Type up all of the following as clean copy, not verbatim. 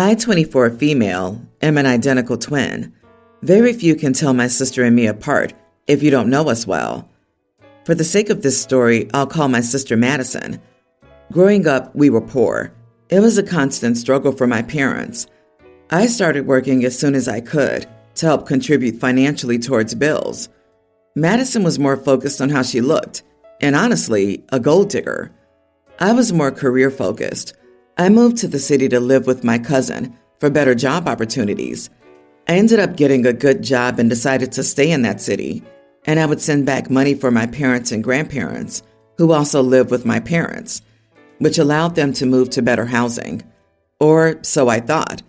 I, 24 female, am an identical twin. Very few can tell my sister and me apart if you don't know us well. For the sake of this story, I'll call my sister Madison. Growing up, we were poor. It was a constant struggle for my parents. I started working as soon as I could to help contribute financially towards bills. Madison was more focused on how she looked, and honestly, a gold digger. I was more career-focused. I moved to the city to live with my cousin for better job opportunities. I ended up getting a good job and decided to stay in that city, and I would send back money for my parents and grandparents, who also lived with my parents, which allowed them to move to better housing. Or so I thought.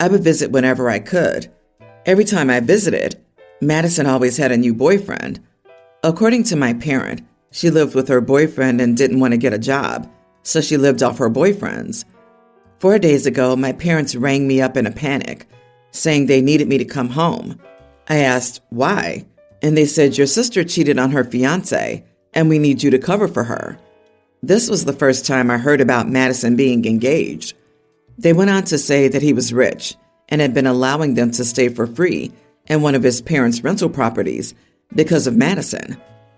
I would visit whenever I could. Every time I visited, Madison always had a new boyfriend. According to my parent, she lived with her boyfriend and didn't want to get a job, so she lived off her boyfriends. 4 days ago, my parents rang me up in a panic, saying they needed me to come home. I asked why, and they said, "Your sister cheated on her fiance, and we need you to cover for her." This was the first time I heard about Madison being engaged. They went on to say that he was rich and had been allowing them to stay for free in one of his parents' rental properties because of Madison.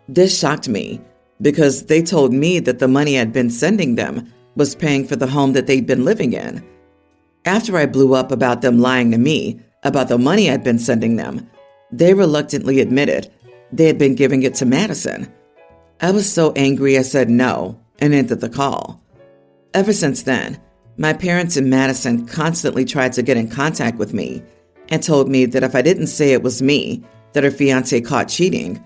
This shocked me because they told me that the money I'd been sending them was paying for the home that they'd been living in. After I blew up about them lying to me about the money I'd been sending them, they reluctantly admitted they had been giving it to Madison. I was so angry I said no and ended the call. Ever since then, my parents and Madison constantly tried to get in contact with me and told me that if I didn't say it was me that her fiance caught cheating,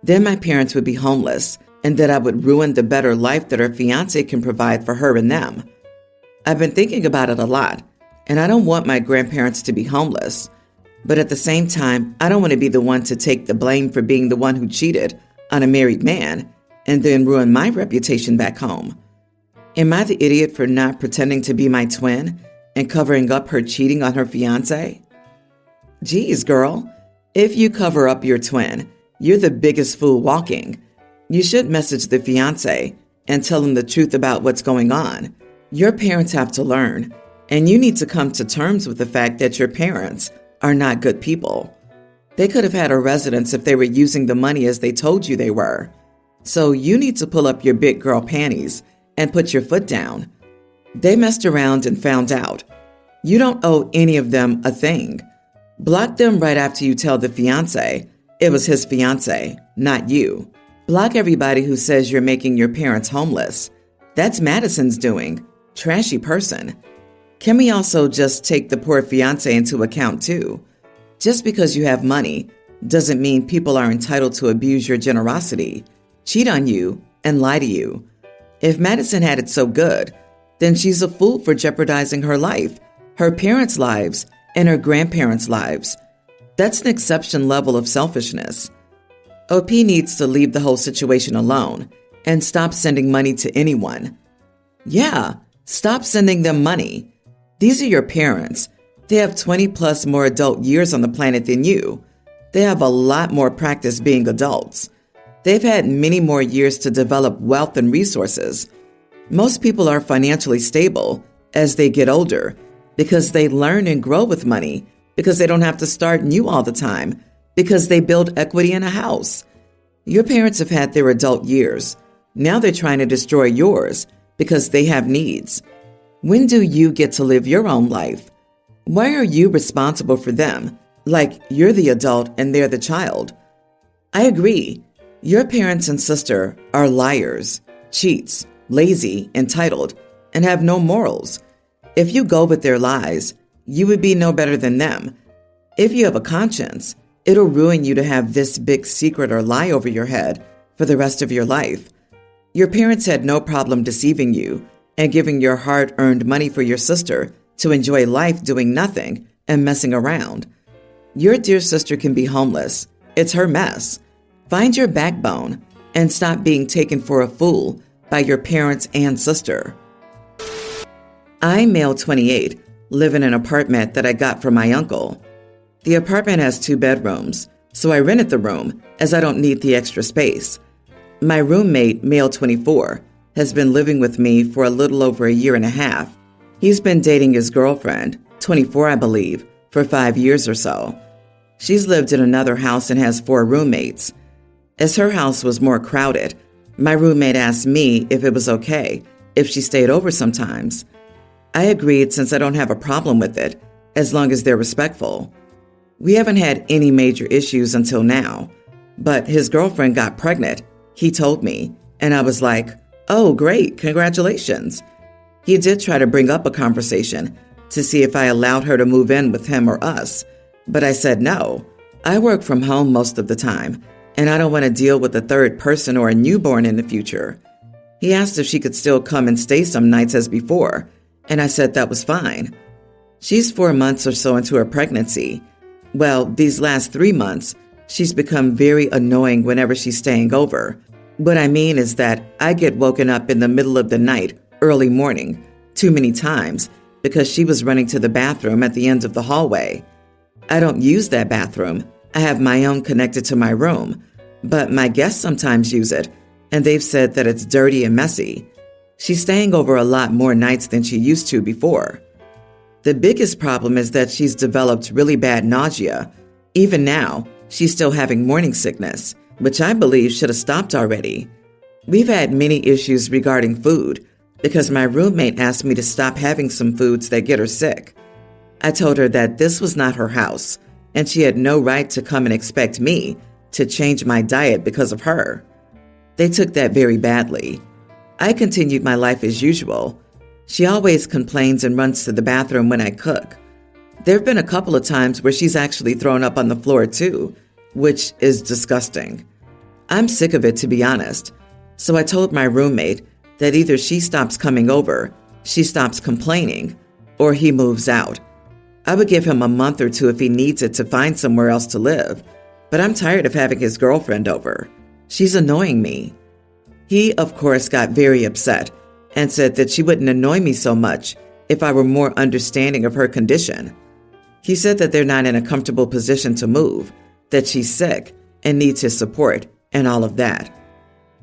then my parents would be homeless and that I would ruin the better life that her fiance can provide for her and them. I've been thinking about it a lot, and I don't want my grandparents to be homeless. But at the same time, I don't want to be the one to take the blame for being the one who cheated on a married man and then ruin my reputation back home. Am I the idiot for not pretending to be my twin and covering up her cheating on her fiance? Geez, girl, if you cover up your twin, you're the biggest fool walking. You should message the fiance and tell him the truth about what's going on. Your parents have to learn, and you need to come to terms with the fact that your parents are not good people. They could have had a residence if they were using the money as they told you they were. So you need to pull up your big girl panties and put your foot down. They messed around and found out. You don't owe any of them a thing. Block them right after you tell the fiance it was his fiance, not you. Block everybody who says you're making your parents homeless. That's Madison's doing. Trashy person. Can we also just take the poor fiance into account too? Just because you have money doesn't mean people are entitled to abuse your generosity, cheat on you, and lie to you. If Madison had it so good, then she's a fool for jeopardizing her life, her parents' lives, and her grandparents' lives. That's an exception level of selfishness. OP needs to leave the whole situation alone and stop sending money to anyone. Yeah, stop sending them money. These are your parents. They have 20 plus more adult years on the planet than you. They have a lot more practice being adults. They've had many more years to develop wealth and resources. Most people are financially stable as they get older because they learn and grow with money, because they don't have to start new all the time, because they build equity in a house. Your parents have had their adult years. Now they're trying to destroy yours because they have needs. When do you get to live your own life? Why are you responsible for them, like you're the adult and they're the child? I agree. Your parents and sister are liars, cheats, lazy, entitled, and have no morals. If you go with their lies, you would be no better than them. If you have a conscience, it'll ruin you to have this big secret or lie over your head for the rest of your life. Your parents had no problem deceiving you and giving your hard-earned money for your sister to enjoy life doing nothing and messing around. Your dear sister can be homeless. It's her mess. Find your backbone and stop being taken for a fool by your parents and sister. I, male 28, live in an apartment that I got from my uncle. The apartment has 2 bedrooms, so I rented the room as I don't need the extra space. My roommate, male 24, has been living with me for a little over a year and a half. He's been dating his girlfriend, 24, I believe, for 5 years or so. She's lived in another house and has 4 roommates. As her house was more crowded, my roommate asked me if it was okay if she stayed over sometimes. I agreed since I don't have a problem with it, as long as they're respectful. We haven't had any major issues until now, but his girlfriend got pregnant, he told me, and I was like, oh, great, congratulations. He did try to bring up a conversation to see if I allowed her to move in with him or us, but I said no. I work from home most of the time, and I don't want to deal with a third person or a newborn in the future. He asked if she could still come and stay some nights as before, and I said that was fine. She's 4 months or so into her pregnancy. Well, these last 3 months, she's become very annoying whenever she's staying over. What I mean is that I get woken up in the middle of the night, early morning, too many times because she was running to the bathroom at the end of the hallway. I don't use that bathroom. I have my own connected to my room, but my guests sometimes use it, and they've said that it's dirty and messy. She's staying over a lot more nights than she used to before. The biggest problem is that she's developed really bad nausea. Even now, she's still having morning sickness, which I believe should have stopped already. We've had many issues regarding food because my roommate asked me to stop having some foods that get her sick. I told her that this was not her house, and she had no right to come and expect me to change my diet because of her. They took that very badly. I continued my life as usual. She always complains and runs to the bathroom when I cook. There have been a couple of times where she's actually thrown up on the floor too, which is disgusting. I'm sick of it, to be honest. So I told my roommate that either she stops coming over, she stops complaining, or he moves out. I would give him a month or 2 if he needs it to find somewhere else to live, but I'm tired of having his girlfriend over. She's annoying me. He, of course, got very upset and said that she wouldn't annoy me so much if I were more understanding of her condition. He said that they're not in a comfortable position to move, that she's sick and needs his support, and all of that.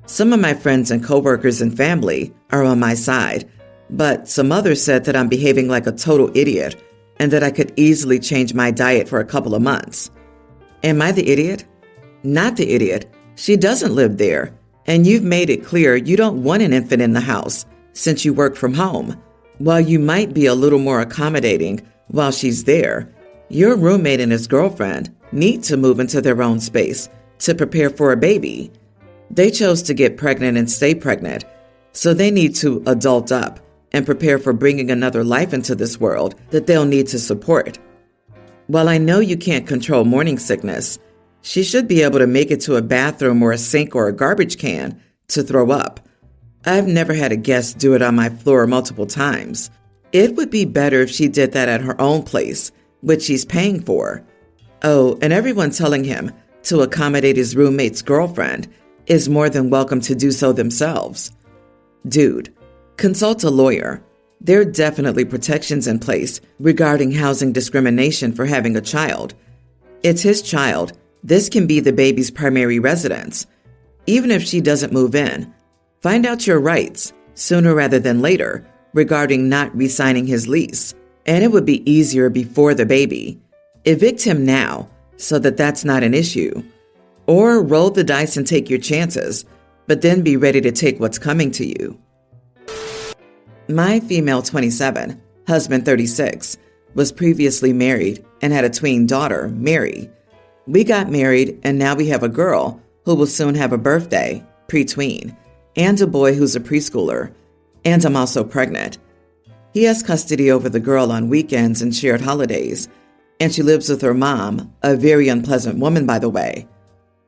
Some of my friends and coworkers and family are on my side, but some others said that I'm behaving like a total idiot and that I could easily change my diet for a couple of months. Am I the idiot? Not the idiot. She doesn't live there, and you've made it clear you don't want an infant in the house since you work from home. While you might be a little more accommodating while she's there, your roommate and his girlfriend need to move into their own space to prepare for a baby. They chose to get pregnant and stay pregnant, so they need to adult up and prepare for bringing another life into this world that they'll need to support. While I know you can't control morning sickness, she should be able to make it to a bathroom or a sink or a garbage can to throw up. I've never had a guest do it on my floor multiple times. It would be better if she did that at her own place, which she's paying for. Oh, and everyone telling him to accommodate his roommate's girlfriend is more than welcome to do so themselves. Dude, consult a lawyer. There are definitely protections in place regarding housing discrimination for having a child. It's his child. This can be the baby's primary residence. Even if she doesn't move in, find out your rights sooner rather than later regarding not re-signing his lease. And it would be easier before the baby. Evict him now so that that's not an issue. Or roll the dice and take your chances, but then be ready to take what's coming to you. My female 27, husband 36, was previously married and had a tween daughter, Mary. We got married and now we have a girl who will soon have a birthday, pre-tween, and a boy who's a preschooler, and I'm also pregnant. He has custody over the girl on weekends and shared holidays, and she lives with her mom, a very unpleasant woman, by the way.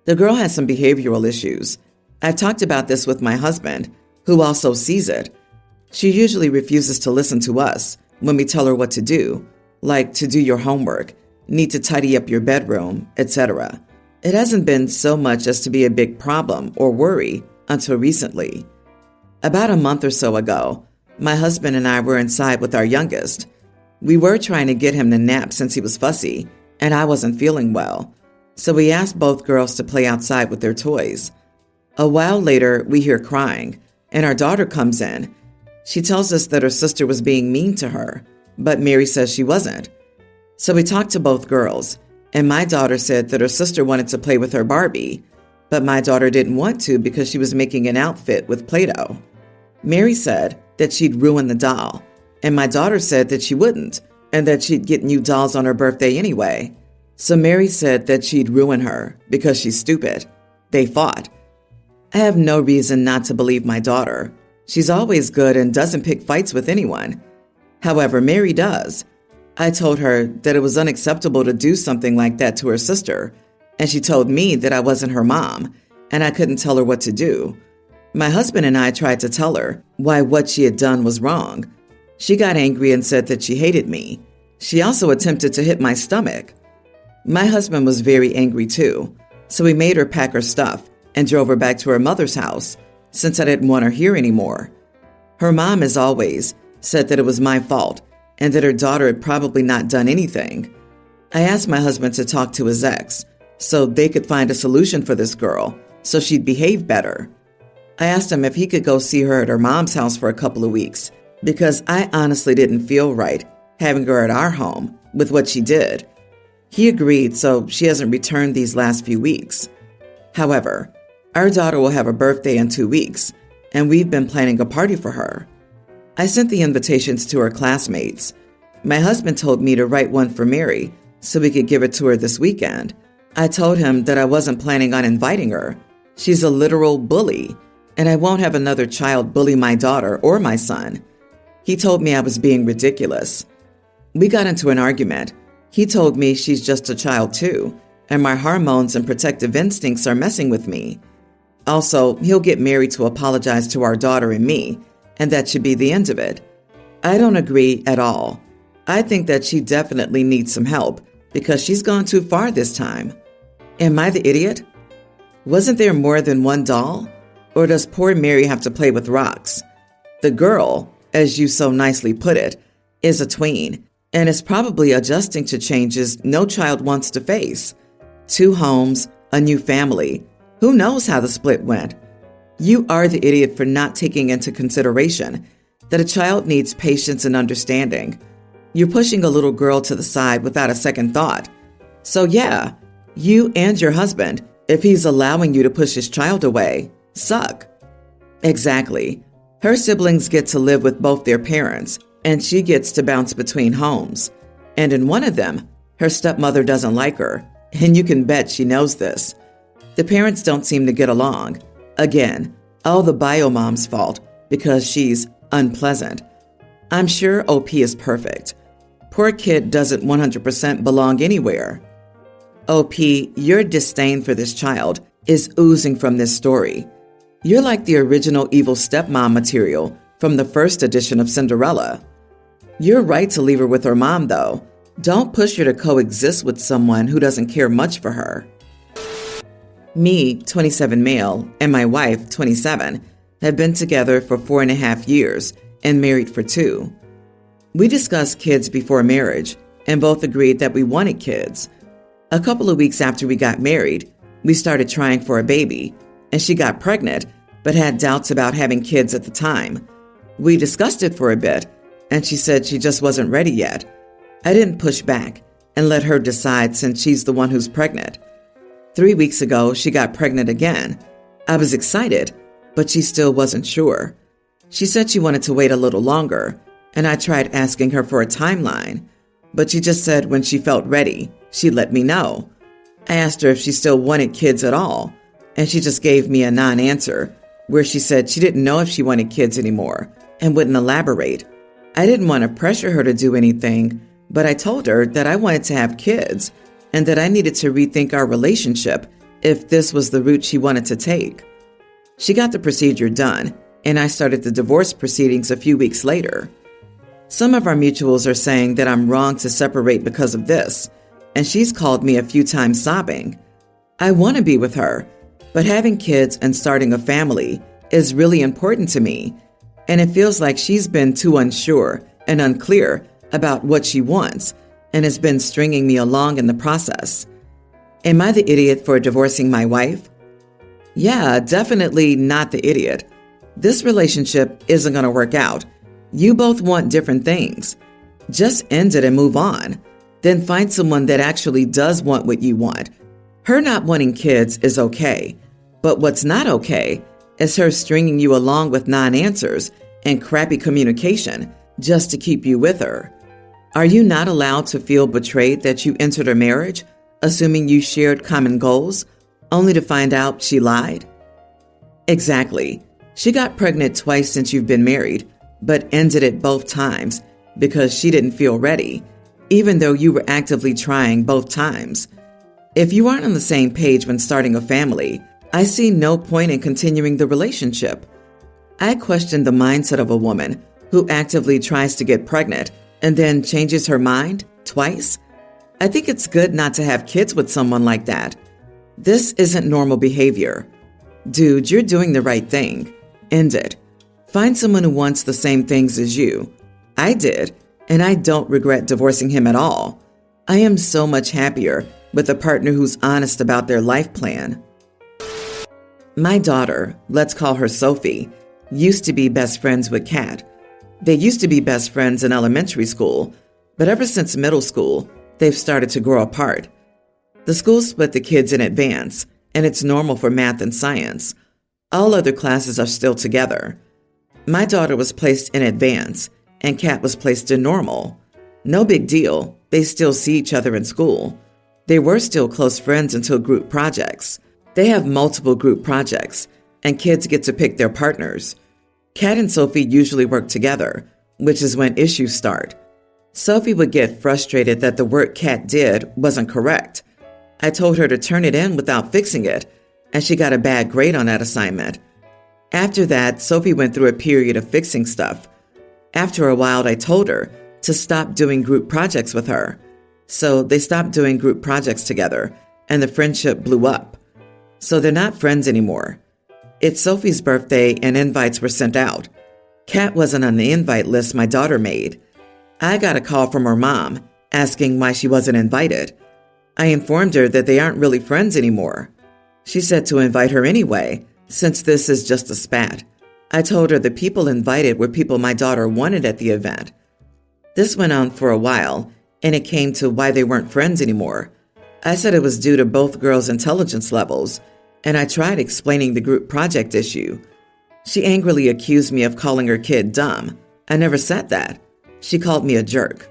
The girl has some behavioral issues. I've talked about this with my husband, who also sees it. She usually refuses to listen to us when we tell her what to do, like to do your homework, need to tidy up your bedroom, etc. It hasn't been so much as to be a big problem or worry until recently. About a month or so ago, my husband and I were inside with our youngest. We were trying to get him to nap since he was fussy, and I wasn't feeling well. So we asked both girls to play outside with their toys. A while later, we hear crying, and our daughter comes in. She tells us that her sister was being mean to her. but Mary says she wasn't. So we talked to both girls, and my daughter said that her sister wanted to play with her Barbie, but my daughter didn't want to because she was making an outfit with Play-Doh. Mary said that she'd ruin the doll, and my daughter said that she wouldn't, and that she'd get new dolls on her birthday anyway. So Mary said that she'd ruin her because she's stupid. They fought. I have no reason not to believe my daughter. She's always good and doesn't pick fights with anyone. However, Mary does. I told her that it was unacceptable to do something like that to her sister, and she told me that I wasn't her mom, and I couldn't tell her what to do. My husband and I tried to tell her why what she had done was wrong. She got angry and said that she hated me. She also attempted to hit my stomach. My husband was very angry too, so we made her pack her stuff and drove her back to her mother's house since I didn't want her here anymore. Her mom, as always, said that it was my fault and that her daughter had probably not done anything. I asked my husband to talk to his ex so they could find a solution for this girl so she'd behave better. I asked him if he could go see her at her mom's house for a couple of weeks because I honestly didn't feel right having her at our home with what she did. He agreed, so she hasn't returned these last few weeks. However, our daughter will have a birthday in 2 weeks, and we've been planning a party for her. I sent the invitations to her classmates. My husband told me to write one for Mary so we could give it to her this weekend. I told him that I wasn't planning on inviting her. She's a literal bully, and I won't have another child bully my daughter or my son. He told me I was being ridiculous. We got into an argument. He told me she's just a child too, and my hormones and protective instincts are messing with me. Also, he'll get Mary to apologize to our daughter and me, and that should be the end of it. I don't agree at all. I think that she definitely needs some help because she's gone too far this time. Am I the idiot? Wasn't there more than one doll? Or does poor Mary have to play with rocks? The girl, as you so nicely put it, is a tween and is probably adjusting to changes no child wants to face. 2 homes, a new family. Who knows how the split went? You are the idiot for not taking into consideration that a child needs patience and understanding. You're pushing a little girl to the side without a second thought. So yeah, you and your husband, if he's allowing you to push his child away, suck. Exactly. Her siblings get to live with both their parents, and she gets to bounce between homes. And in one of them, her stepmother doesn't like her, and you can bet she knows this. The parents don't seem to get along. Again, all the bio mom's fault because she's unpleasant. I'm sure OP is perfect. Poor kid doesn't 100% belong anywhere. OP, your disdain for this child is oozing from this story. You're like the original evil stepmom material from the first edition of Cinderella. You're right to leave her with her mom, though. Don't push her to coexist with someone who doesn't care much for her. Me, 27 male, and my wife, 27, have been together for 4.5 years and married for 2. We discussed kids before marriage and both agreed that we wanted kids. A couple of weeks after we got married, we started trying for a baby, and she got pregnant but had doubts about having kids at the time. We discussed it for a bit, and she said she just wasn't ready yet. I didn't push back and let her decide since she's the one who's pregnant. 3 weeks ago, she got pregnant again. I was excited, but she still wasn't sure. She said she wanted to wait a little longer, and I tried asking her for a timeline, but she just said when she felt ready, she'd let me know. I asked her if she still wanted kids at all, and she just gave me a non-answer, where she said she didn't know if she wanted kids anymore and wouldn't elaborate. I didn't want to pressure her to do anything, but I told her that I wanted to have kids and that I needed to rethink our relationship if this was the route she wanted to take. She got the procedure done, and I started the divorce proceedings a few weeks later. Some of our mutuals are saying that I'm wrong to separate because of this, and she's called me a few times sobbing. I want to be with her, but having kids and starting a family is really important to me, and it feels like she's been too unsure and unclear about what she wants and has been stringing me along in the process. Am I the idiot for divorcing my wife? Yeah, definitely not the idiot. This relationship isn't going to work out. You both want different things. Just end it and move on. Then find someone that actually does want what you want. Her not wanting kids is okay, but what's not okay is her stringing you along with non-answers and crappy communication just to keep you with her. Are you not allowed to feel betrayed that you entered a marriage, assuming you shared common goals, only to find out she lied? Exactly. She got pregnant twice since you've been married, but ended it both times because she didn't feel ready, even though you were actively trying both times. If you aren't on the same page when starting a family, I see no point in continuing the relationship. I question the mindset of a woman who actively tries to get pregnant and then changes her mind twice. I think it's good not to have kids with someone like that. This isn't normal behavior. Dude, you're doing the right thing. End it. Find someone who wants the same things as you. I did, and I don't regret divorcing him at all. I am so much happier with a partner who's honest about their life plan. My daughter, let's call her Sophie, used to be best friends with Kat. They used to be best friends in elementary school, but ever since middle school, they've started to grow apart. The school split the kids in advance, and it's normal for math and science. All other classes are still together. My daughter was placed in advance, and Kat was placed in normal. No big deal, they still see each other in school. They were still close friends until group projects. They have multiple group projects, and kids get to pick their partners. Kat and Sophie usually work together, which is when issues start. Sophie would get frustrated that the work Kat did wasn't correct. I told her to turn it in without fixing it, and she got a bad grade on that assignment. After that, Sophie went through a period of fixing stuff. After a while, I told her to stop doing group projects with her. So they stopped doing group projects together, and the friendship blew up. So they're not friends anymore. It's Sophie's birthday, and invites were sent out. Kat wasn't on the invite list my daughter made. I got a call from her mom asking why she wasn't invited. I informed her that they aren't really friends anymore. She said to invite her anyway, since this is just a spat. I told her the people invited were people my daughter wanted at the event. This went on for a while, and it came to why they weren't friends anymore. I said it was due to both girls' intelligence levels, and I tried explaining the group project issue. She angrily accused me of calling her kid dumb. I never said that. She called me a jerk.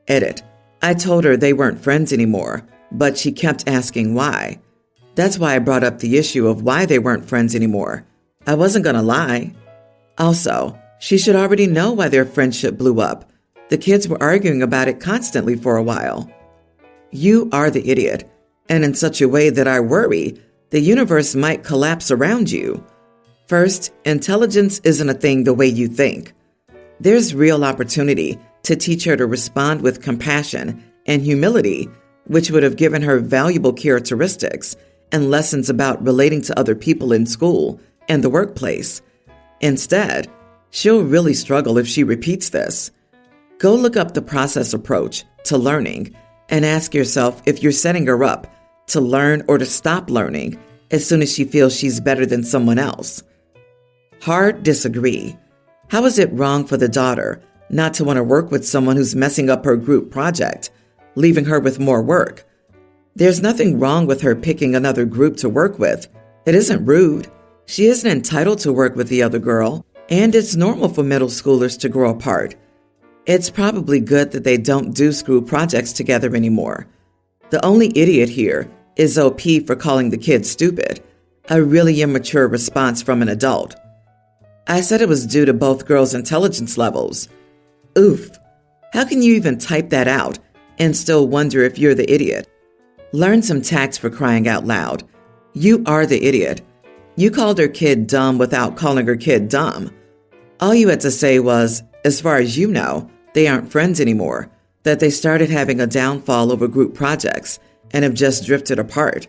Edit. I told her they weren't friends anymore, but she kept asking why. That's why I brought up the issue of why they weren't friends anymore. I wasn't gonna lie. Also, she should already know why their friendship blew up. The kids were arguing about it constantly for a while. You are the idiot, and in such a way that I worry the universe might collapse around you. First, intelligence isn't a thing the way you think. There's real opportunity to teach her to respond with compassion and humility, which would have given her valuable characteristics and lessons about relating to other people in school and the workplace. Instead, she'll really struggle if she repeats this. Go look up the process approach to learning and ask yourself if you're setting her up to learn or to stop learning as soon as she feels she's better than someone else. Hard disagree. How is it wrong for the daughter not to want to work with someone who's messing up her group project, leaving her with more work? There's nothing wrong with her picking another group to work with. It isn't rude. She isn't entitled to work with the other girl, and it's normal for middle schoolers to grow apart. It's probably good that they don't do school projects together anymore. The only idiot here is OP for calling the kid stupid, a really immature response from an adult. I said it was due to both girls' intelligence levels. Oof. How can you even type that out and still wonder if you're the idiot? Learn some tact for crying out loud. You are the idiot. You called her kid dumb without calling her kid dumb. All you had to say was, as far as you know, they aren't friends anymore, that they started having a downfall over group projects and have just drifted apart.